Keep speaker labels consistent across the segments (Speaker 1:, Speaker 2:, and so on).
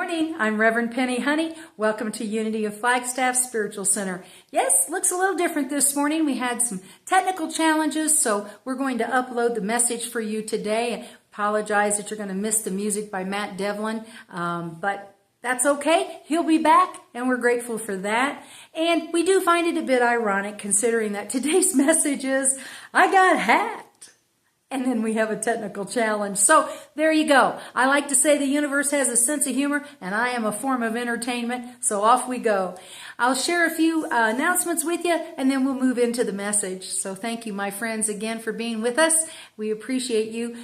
Speaker 1: Morning, I'm Reverend Penny Honey. Welcome to Unity of Flagstaff Spiritual Center. Yes, looks a little different this morning. We had some technical challenges, so we're going to upload the message for you today. Apologize that you're going to miss the music by Matt Devlin, but that's okay. He'll be back, and we're grateful for that. And we do find it a bit ironic considering that today's message is, I got hacked. And then we have a technical challenge. So there you go. I like to say the universe has a sense of humor, and I am a form of entertainment. So off we go. I'll share a few announcements with you, and then we'll move into the message. So thank you, my friends, again for being with us. We appreciate you.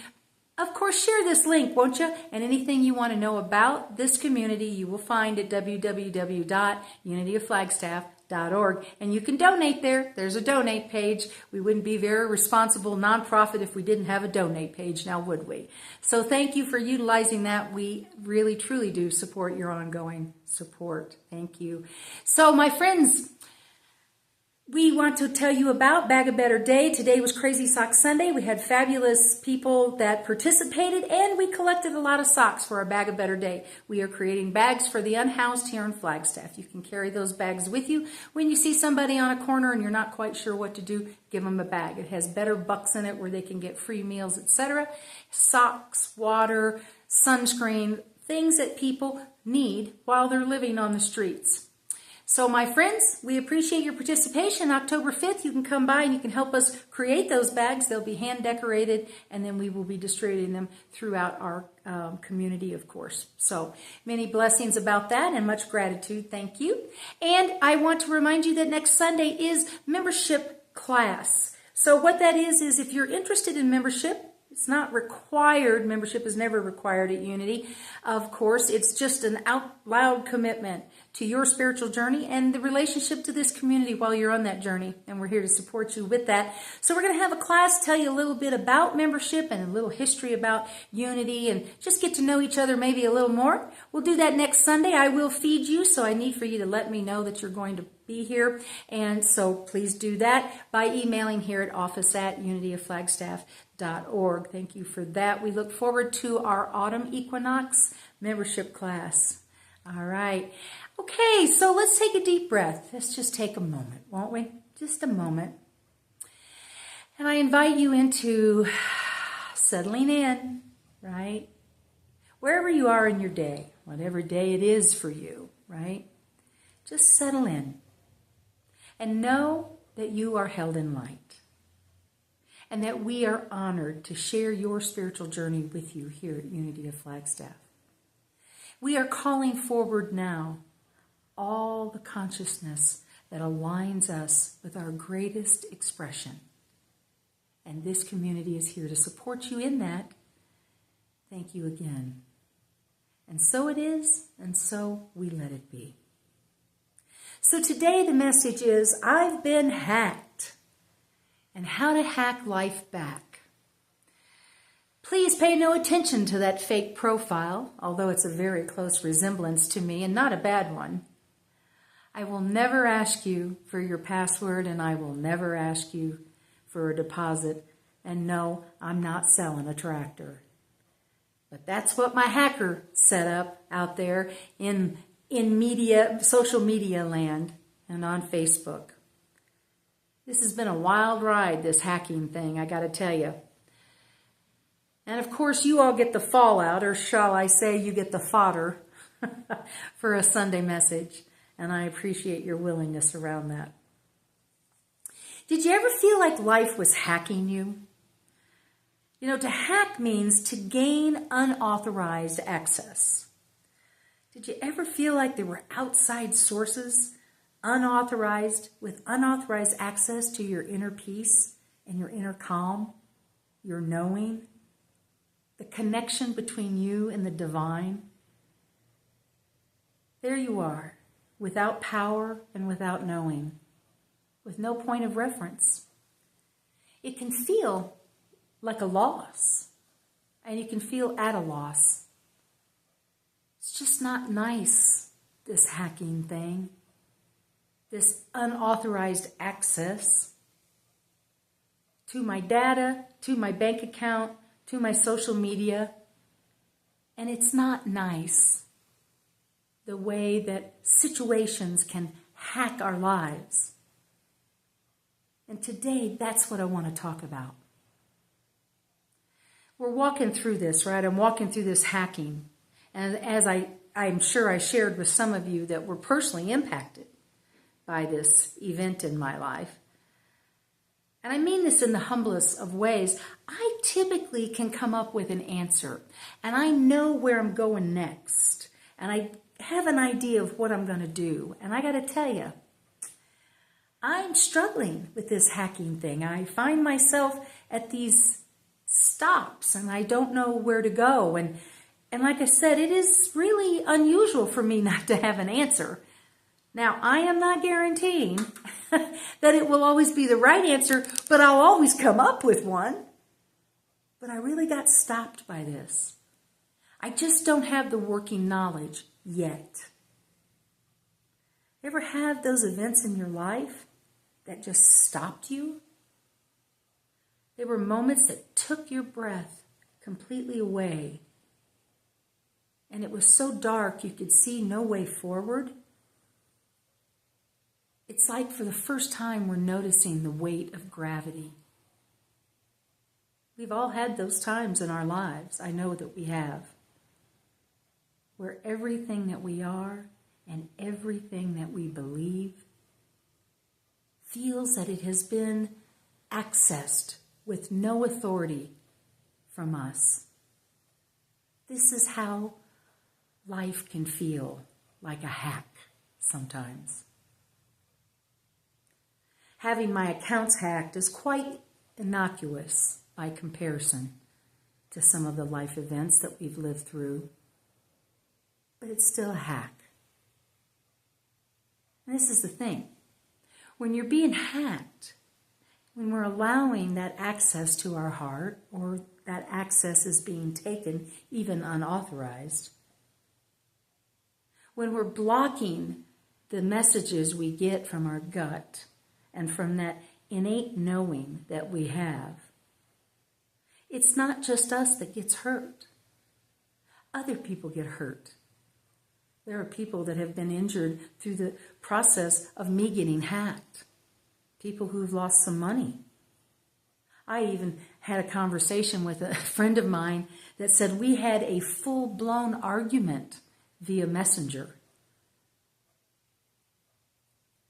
Speaker 1: Of course, share this link, won't you? And anything you want to know about this community, you will find at www.unityofflagstaff.org. And you can donate there. There's a donate page. We wouldn't be very responsible nonprofit if we didn't have a donate page, now would we? So thank you for utilizing that. We really, truly do support your ongoing support. Thank you. So my friends, we want to tell you about Bag a Better Day. Today was Crazy Sock Sunday. We had fabulous people that participated, and we collected a lot of socks for our Bag a Better Day. We are creating bags for the unhoused here in Flagstaff. You can carry those bags with you. When you see somebody on a corner and you're not quite sure what to do, give them a bag. It has better bucks in it where they can get free meals, etc. Socks, water, sunscreen, things that people need while they're living on the streets. So my friends, we appreciate your participation. October 5th, you can come by and you can help us create those bags. They'll be hand decorated, and then we will be distributing them throughout our community, of course. So many blessings about that and much gratitude. Thank you. And I want to remind you that next Sunday is membership class. So what that is if you're interested in membership, it's not required. Membership is never required at Unity. Of course, it's just an out loud commitment to your spiritual journey and the relationship to this community while you're on that journey. And we're here to support you with that. So we're going to have a class tell you a little bit about membership and a little history about Unity and just get to know each other maybe a little more. We'll do that next Sunday. I will feed you, so I need for you to let me know that you're going to be here. And so please do that by emailing here at office@unityofflagstaff.org. Thank you for that. We look forward to our autumn equinox membership class. All right. Okay, so let's take a deep breath. Let's just take a moment, won't we? Just a moment. And I invite you into settling in, right? Wherever you are in your day, whatever day it is for you, right? Just settle in and know that you are held in light and that we are honored to share your spiritual journey with you here at Unity of Flagstaff. We are calling forward now all the consciousness that aligns us with our greatest expression. And this community is here to support you in that. Thank you again. And so it is, and so we let it be. So today the message is, I've been hacked, and how to hack life back. Please pay no attention to that fake profile, although it's a very close resemblance to me and not a bad one. I will never ask you for your password, and I will never ask you for a deposit. And no, I'm not selling a tractor. But that's what my hacker set up out there in media, social media land, and on Facebook. This has been a wild ride, this hacking thing, I got to tell you. And of course, you all get the fallout, or shall I say, you get the fodder for a Sunday message. And I appreciate your willingness around that. Did you ever feel like life was hacking you? You know, to hack means to gain unauthorized access. Did you ever feel like there were outside sources, with unauthorized access to your inner peace and your inner calm, your knowing, the connection between you and the divine? There you are, without power and without knowing, with no point of reference. It can feel like a loss, and you can feel at a loss. It's just not nice, this hacking thing, this unauthorized access to my data, to my bank account, to my social media, and it's not nice. the way that situations can hack our lives. And today, that's what I want to talk about. We're walking through this, right? I'm walking through this hacking. And as I'm sure I shared with some of you that were personally impacted by this event in my life. And I mean this in the humblest of ways. I typically can come up with an answer. And I know where I'm going next. And I have an idea of what I'm going to do. And I got to tell you, I'm struggling with this hacking thing. I find myself at these stops and I don't know where to go. And like I said, it is really unusual for me not to have an answer. Now, I am not guaranteeing that it will always be the right answer, but I'll always come up with one. But I really got stopped by this. I just don't have the working knowledge yet. You ever have those events in your life that just stopped you? They were moments that took your breath completely away. And it was so dark you could see no way forward. It's like for the first time we're noticing the weight of gravity. We've all had those times in our lives. I know that we have. Where everything that we are and everything that we believe feels that it has been accessed with no authority from us. This is how life can feel like a hack sometimes. Having my accounts hacked is quite innocuous by comparison to some of the life events that we've lived through, but it's still a hack. And this is the thing. When you're being hacked, when we're allowing that access to our heart, or that access is being taken even unauthorized, when we're blocking the messages we get from our gut and from that innate knowing that we have, it's not just us that gets hurt. Other people get hurt. There are people that have been injured through the process of me getting hacked. People who've lost some money. I even had a conversation with a friend of mine that said we had a full-blown argument via Messenger.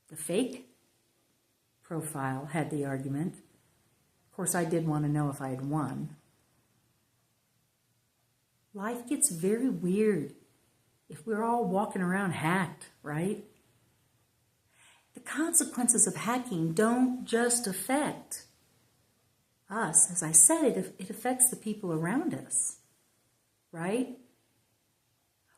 Speaker 1: The fake profile had the argument. Of course, I did want to know if I had won. Life gets very weird if we're all walking around hacked, right? The consequences of hacking don't just affect us. As I said, it affects the people around us, right?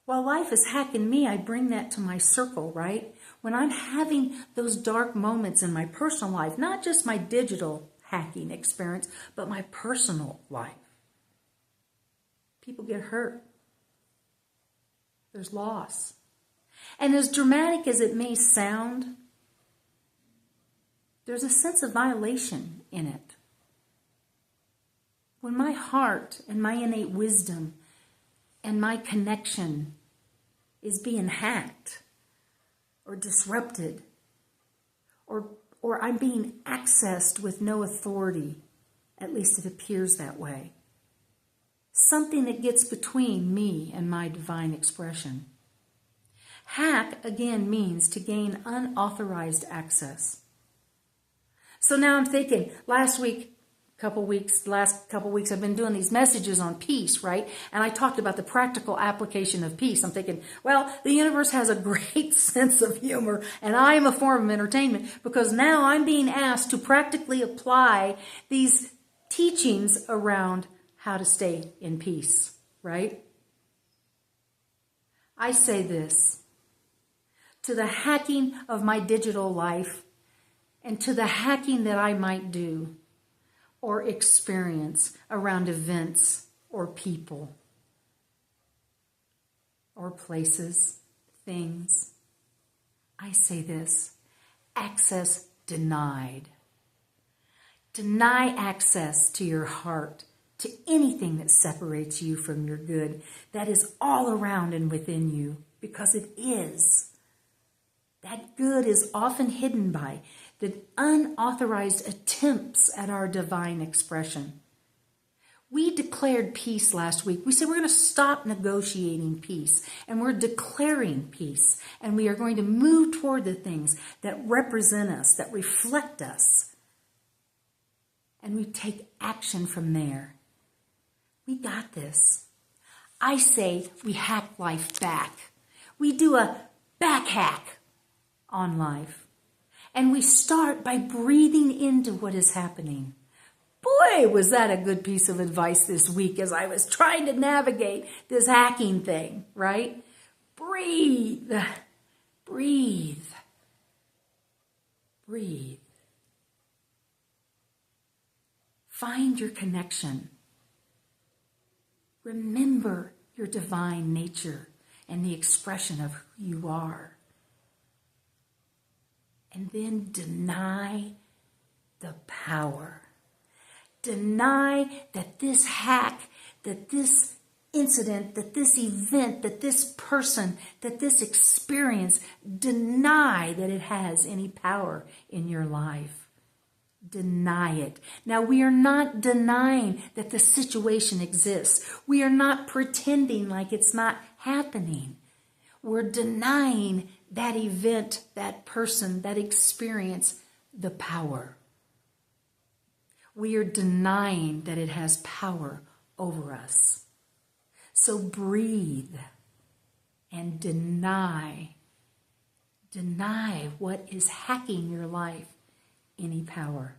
Speaker 1: While life is hacking me, I bring that to my circle, right? When I'm having those dark moments in my personal life, not just my digital hacking experience, but my personal life. People get hurt. There's loss. And as dramatic as it may sound, there's a sense of violation in it. When my heart and my innate wisdom and my connection is being hacked or disrupted, or I'm being accessed with no authority, at least it appears that way. Something that gets between me and my divine expression. Hack, again, means to gain unauthorized access. So now I'm thinking, last couple weeks, I've been doing these messages on peace, right? And I talked about the practical application of peace. I'm thinking, well, the universe has a great sense of humor, and I am a form of entertainment because now I'm being asked to practically apply these teachings around how to stay in peace, right? I say this, to the hacking of my digital life and to the hacking that I might do or experience around events or people or places, things, I say this, access denied. Deny access to your heart, to anything that separates you from your good, that is all around and within you. because it is. That good is often hidden by the unauthorized attempts at our divine expression. We declared peace last week. We said we're going to stop negotiating peace, and we're declaring peace, and we are going to move toward the things that represent us, that reflect us, and we take action from there. We got this. I say we hack life back. We do a back hack on life. And we start by breathing into what is happening. Boy, was that a good piece of advice this week as I was trying to navigate this hacking thing, right? Breathe. Breathe. Breathe. Find your connection. Remember your divine nature and the expression of who you are. And then deny the power. Deny that this hack, that this incident, that this event, that this person, that this experience, deny that it has any power in your life. Deny it. Now, we are not denying that the situation exists. We are not pretending like it's not happening. We're denying that event, that person, that experience, the power. We are denying that it has power over us. So breathe and deny what is hacking your life any power.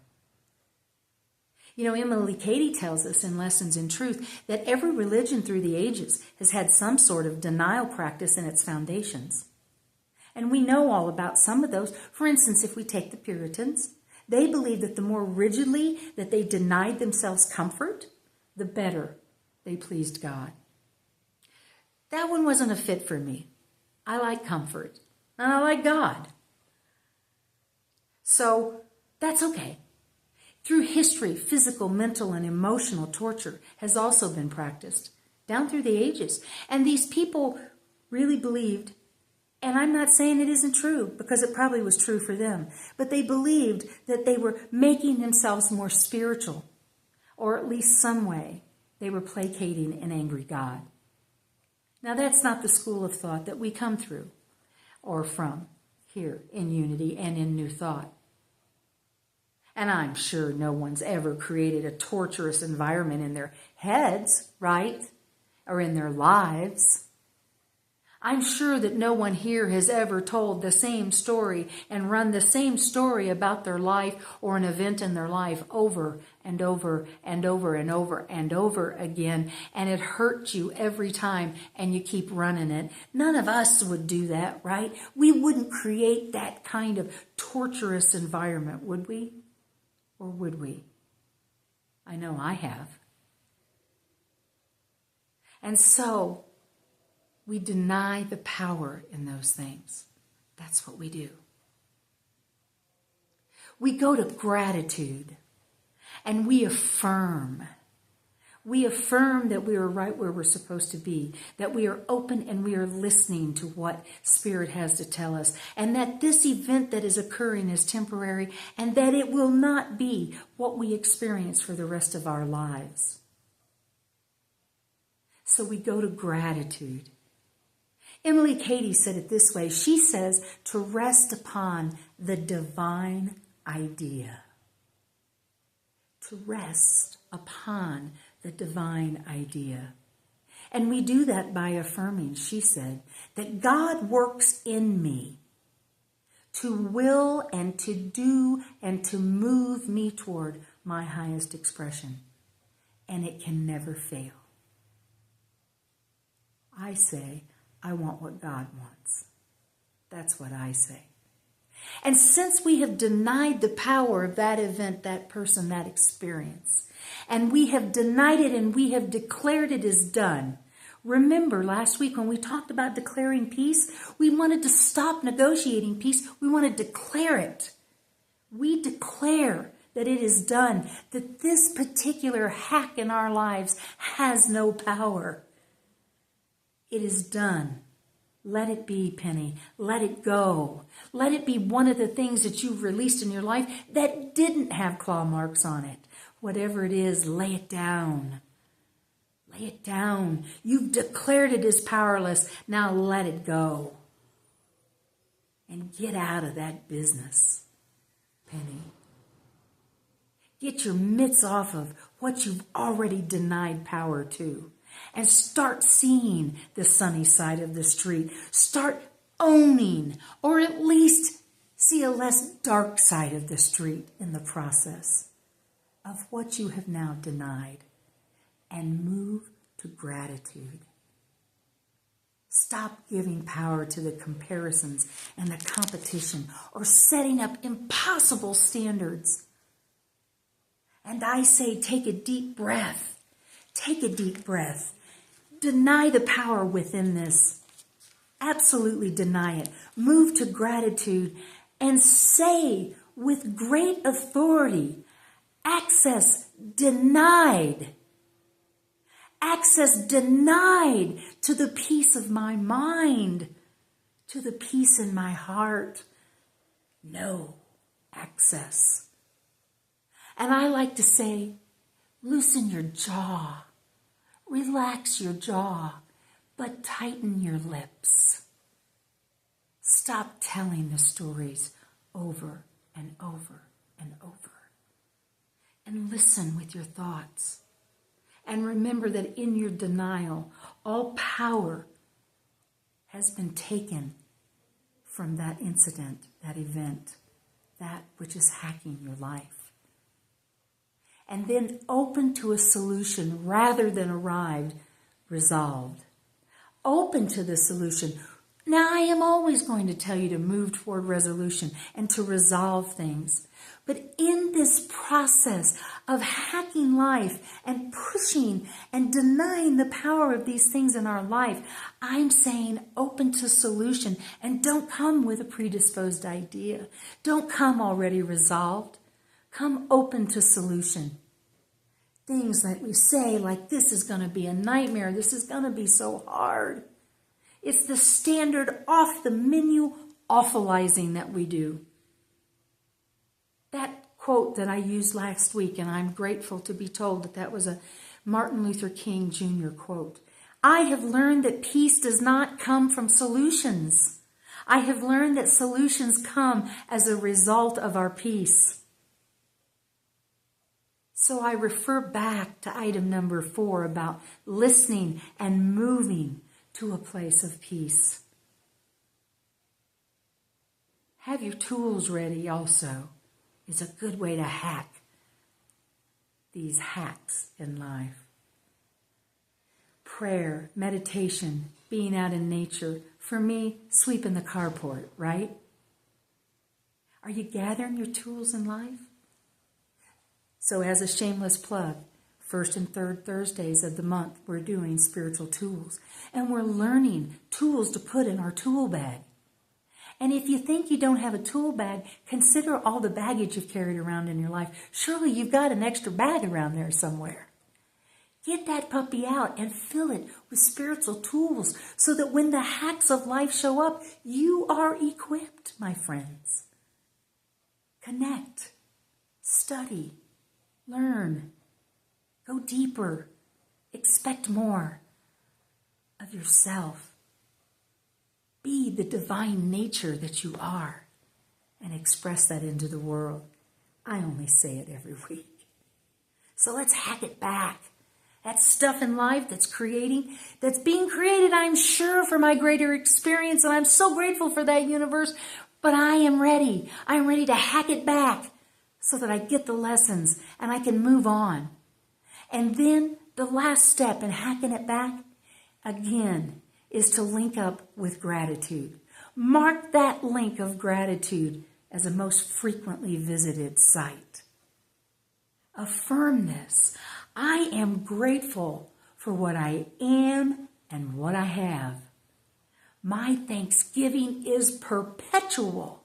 Speaker 1: You know, Emily Cady tells us in Lessons in Truth that every religion through the ages has had some sort of denial practice in its foundations. And we know all about some of those. For instance, if we take the Puritans, they believed that the more rigidly that they denied themselves comfort, the better they pleased God. That one wasn't a fit for me. I like comfort, and I like God. So that's okay. Through history, physical, mental, and emotional torture has also been practiced down through the ages. And these people really believed, and I'm not saying it isn't true, because it probably was true for them, but they believed that they were making themselves more spiritual, or at least some way they were placating an angry God. Now, that's not the school of thought that we come through or from here in Unity and in New Thought. And I'm sure no one's ever created a torturous environment in their heads, right? Or in their lives. I'm sure that no one here has ever told the same story and run the same story about their life or an event in their life over and over and over and over and over again, and it hurts you every time and you keep running it. None of us would do that, right? We wouldn't create that kind of torturous environment, would we? Or would we? I know I have. And so we deny the power in those things. That's what we do. We go to gratitude and we affirm. We affirm that we are right where we're supposed to be, that we are open and we are listening to what Spirit has to tell us, and that this event that is occurring is temporary and that it will not be what we experience for the rest of our lives. So we go to gratitude. Emily Cady said it this way. She says to rest upon the divine idea. To rest upon the divine idea. And we do that by affirming, she said, that God works in me to will and to do and to move me toward my highest expression. And it can never fail. I say, I want what God wants. That's what I say. And since we have denied the power of that event, that person, that experience, and we have denied it and we have declared it as done. Remember last week when we talked about declaring peace, we wanted to stop negotiating peace. We want to declare it. We declare that it is done, that this particular hack in our lives has no power. It is done. Let it be, Penny. Let it go. Let it be one of the things that you've released in your life that didn't have claw marks on it. Whatever it is, lay it down. Lay it down. You've declared it as powerless. Now let it go. And get out of that business, Penny. Get your mitts off of what you've already denied power to. And start seeing the sunny side of the street. Start owning, or at least see a less dark side of the street in the process of what you have now denied. And move to gratitude. Stop giving power to the comparisons and the competition or setting up impossible standards. And I say, take a deep breath. Take a deep breath. Deny the power within this. Absolutely deny it. Move to gratitude and say with great authority, access denied. Access denied to the peace of my mind, to the peace in my heart. No access. And I like to say, loosen your jaw. Relax your jaw, but tighten your lips. Stop telling the stories over and over and over. And listen with your thoughts. And remember that in your denial, all power has been taken from that incident, that event, that which is hacking your life. And then open to a solution rather than arrived, resolved. Open to the solution. Now, I am always going to tell you to move toward resolution and to resolve things. But in this process of hacking life and pushing and denying the power of these things in our life, I'm saying open to solution and don't come with a predisposed idea. Don't come already resolved. Come open to solution. Things that we say like, this is going to be a nightmare. This is going to be so hard. It's the standard off the menu awfulizing that we do. That quote that I used last week, and I'm grateful to be told that that was a Martin Luther King Jr. quote. I have learned that peace does not come from solutions. I have learned that solutions come as a result of our peace. So I refer back to item number 4 about listening and moving to a place of peace. Have your tools ready also. It's a good way to hack these hacks in life. Prayer, meditation, being out in nature. For me, sweeping the carport, right? Are you gathering your tools in life? So as a shameless plug, first and third Thursdays of the month, we're doing spiritual tools. And we're learning tools to put in our tool bag. And if you think you don't have a tool bag, consider all the baggage you've carried around in your life. Surely you've got an extra bag around there somewhere. Get that puppy out and fill it with spiritual tools so that when the hacks of life show up, you are equipped, my friends. Connect, study, learn, go deeper, expect more of yourself. Be the divine nature that you are and express that into the world. I only say it every week. So let's hack it back. That stuff in life that's being created, I'm sure, for my greater experience, and I'm so grateful for that universe, but I am ready. I'm ready to hack it back so that I get the lessons and I can move on. And then the last step in hacking it back, again, is to link up with gratitude. Mark that link of gratitude as a most frequently visited site. Affirm this. I am grateful for what I am and what I have. My thanksgiving is perpetual.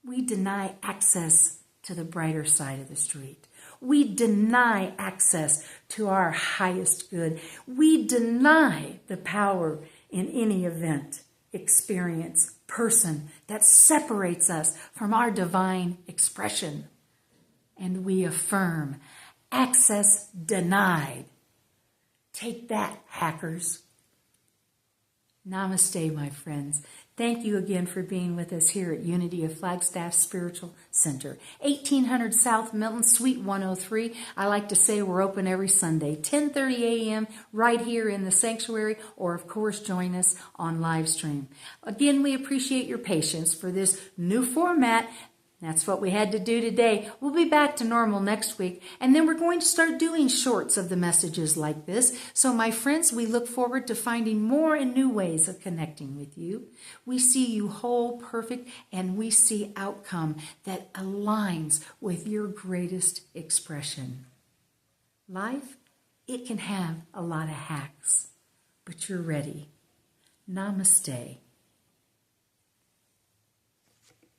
Speaker 1: We deny access to the brighter side of the street. We deny access to our highest good. We deny the power in any event, experience, person that separates us from our divine expression. And we affirm, access denied. Take that, hackers. Namaste, my friends. Thank you again for being with us here at Unity of Flagstaff Spiritual Center, 1800 South Milton Suite 103. I like to say we're open every Sunday, 10:30 a.m. right here in the sanctuary, or of course join us on live stream. Again, we appreciate your patience for this new format. That's what we had to do today. We'll be back to normal next week, and then we're going to start doing shorts of the messages like this. So my friends, we look forward to finding more and new ways of connecting with you. We see you whole, perfect, and we see outcome that aligns with your greatest expression. Life, it can have a lot of hacks, but you're ready. Namaste.